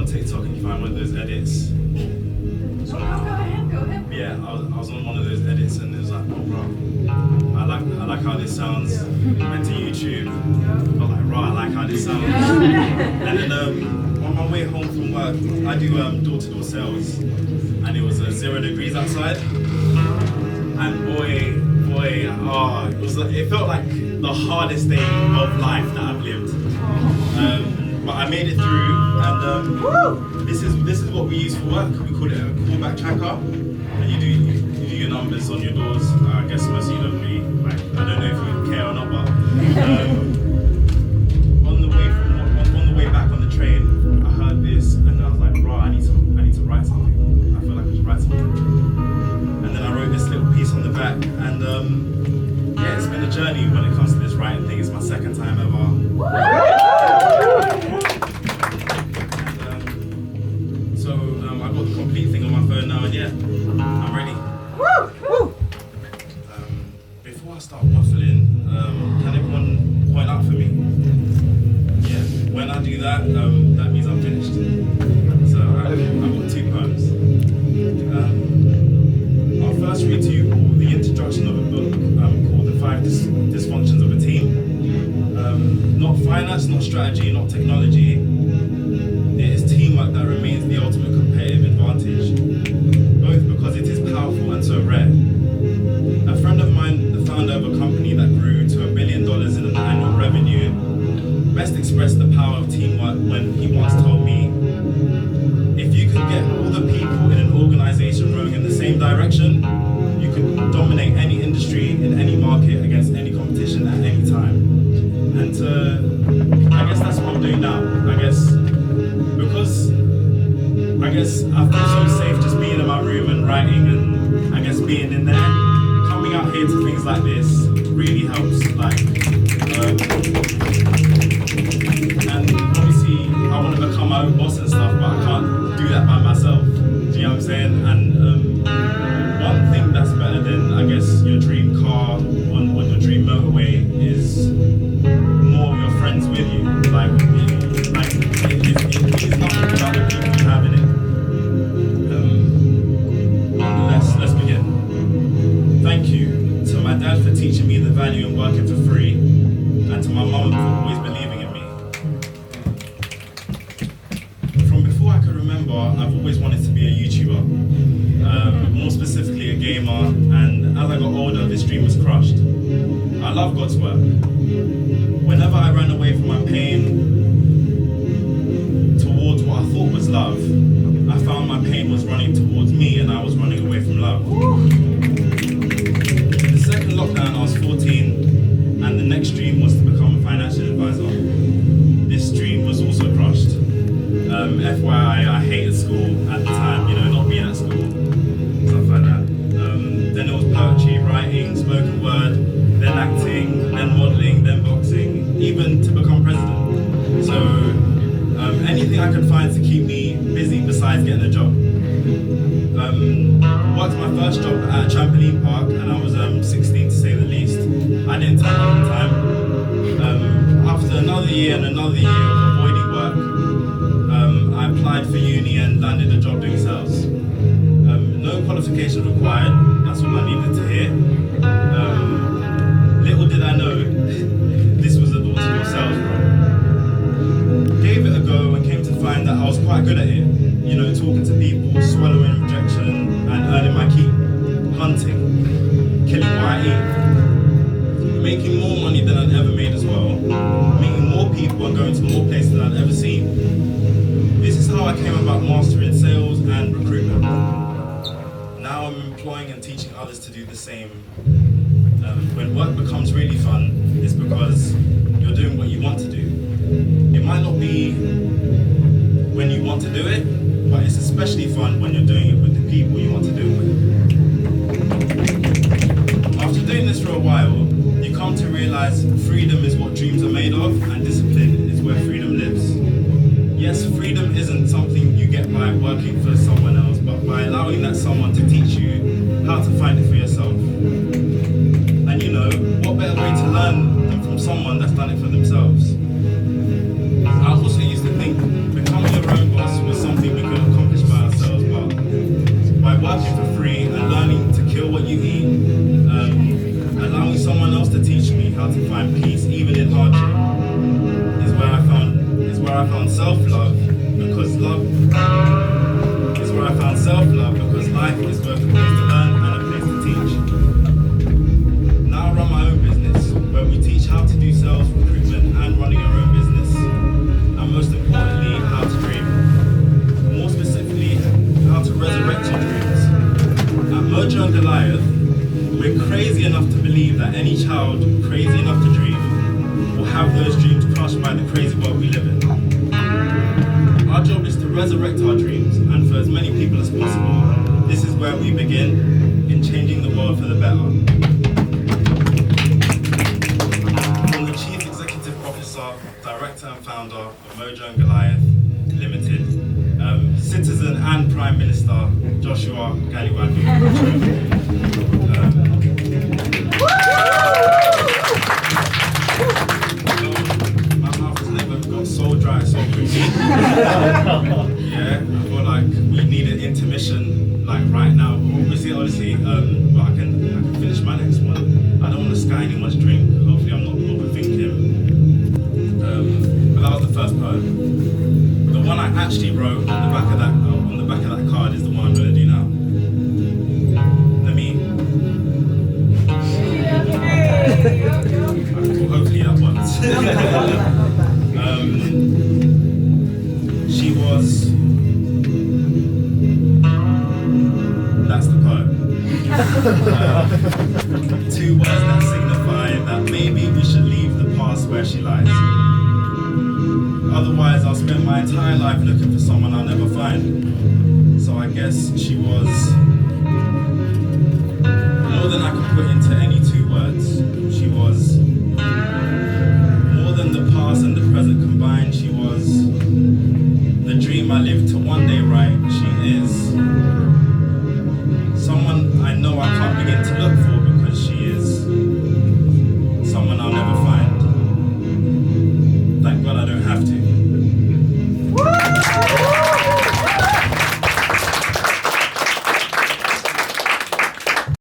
on TikTok and you find one of those edits. Go ahead. Yeah, I was on one of those edits and it was like, oh bro, I like how this sounds. Went to YouTube, I was like, I like how this sounds. And then on my way home from work, I do door-to-door sales, and it was 0 degrees outside. And boy, it felt like the hardest day of life that I've lived. But I made it through, and this is what we use for work. We call it a callback tracker, and you do your numbers on your doors. I guess most of you don't really like. I don't know if you care or not, but on the way back on the train, I heard this, and I was like, bro, I need to write something. I feel like I should write something. And then I wrote this little piece on the back, and yeah, it's been a journey when it comes to this writing thing. It's my second time ever. I've got the complete thing on my phone now, and yeah, I'm ready. Before I start waffling, can everyone point out for me? Yeah, when I do that, that means I'm finished. So I've got 2 poems. I'll first read to you the introduction of a book called The 5 Dysfunctions of a Team. Not finance, not strategy, not technology. It is teamwork that remains the ultimate competitive advantage, both because it is powerful and so rare. A friend of mine, the founder of a company that grew to $1 billion in an annual revenue, best expressed the power of teamwork when he once told me, if you can get all the people in an organization rowing in the same direction, you can dominate any industry in any market against any competition at any time. And I guess that's what I'm doing now. Because I feel so safe just being in my room and writing, and I guess being in there, coming out here to things like this really helps. And obviously I want to become my own boss and stuff, but I can't do that by myself. Do you know what I'm saying? And one thing that's better than, I guess, your dream car on your dream motorway is more of your friends with you. It is nothing about the people you have in it. Let's begin. Thank you to my dad for teaching me the value in working for free, and to my mum for always believing in me. From before I could remember, I've always wanted to be a YouTuber, more specifically a gamer, and as I got older, this dream was crushed. I love God's work. Whenever I ran away from my pain towards what I thought was love, I found my pain was running towards me and I was running away from love. In the second lockdown, I was 14, and the next dream was to become a financial advisor. This dream was also crushed. FYI, I hated school at the time, not being at school, stuff like that. Then there was poetry, writing, spoken word, then acting, then modeling, then boxing, even to become president. So anything I could find to keep me busy besides getting a job. Worked my first job at a trampoline park, and I was 16 to say the least. I didn't turn up on time. After another year and another year of avoiding work, I applied for uni and landed a job doing sales. No qualifications required, that's all I needed to hear. Little did I know, this was a door-to-door sales role. Gave it a go and came to find that I was quite good at it. Talking to people, swallowing rejection, and earning my keep. Hunting, killing what I eat. Making more money than I'd ever made as well. Meeting more people and going to more places than I'd ever seen. This is how I came about mastering sales and recruitment. Now I'm employing and teaching others to do the same. When work becomes really fun, it's because you're doing what you want to do. It might not be when you want to do it, but it's especially fun when you're doing it with the people you want to do it with. After doing this for a while, you come to realize freedom is what dreams are made of, and discipline is where freedom lives. Yes, freedom isn't something you get by working for someone else, but by allowing that someone to teach you how to find it for yourself. And what better way to learn than from someone that's done it for themselves? I also used to think becoming your own boss was resurrect our dreams, and for as many people as possible, this is where we begin in changing the world for the better. From the Chief Executive Officer, Director and Founder of Mojo and Goliath Limited, Citizen and Prime Minister Joshua Galiwadu. My mouth has never got so dry so quickly. Yeah, I feel like we need an intermission like right now. Honestly, but I can finish my next one. I don't want to sky anyone's drink. Hopefully I'm not overthinking. But that was the first poem. The one I actually wrote on the back of that card is the one I'm gonna do now. Let me. Hopefully that works. She was. That's the poem. Two words that signify that maybe we should leave the past where she lies. Otherwise, I'll spend my entire life looking for someone I'll never find. So I guess she was more than I could put into any two words. She was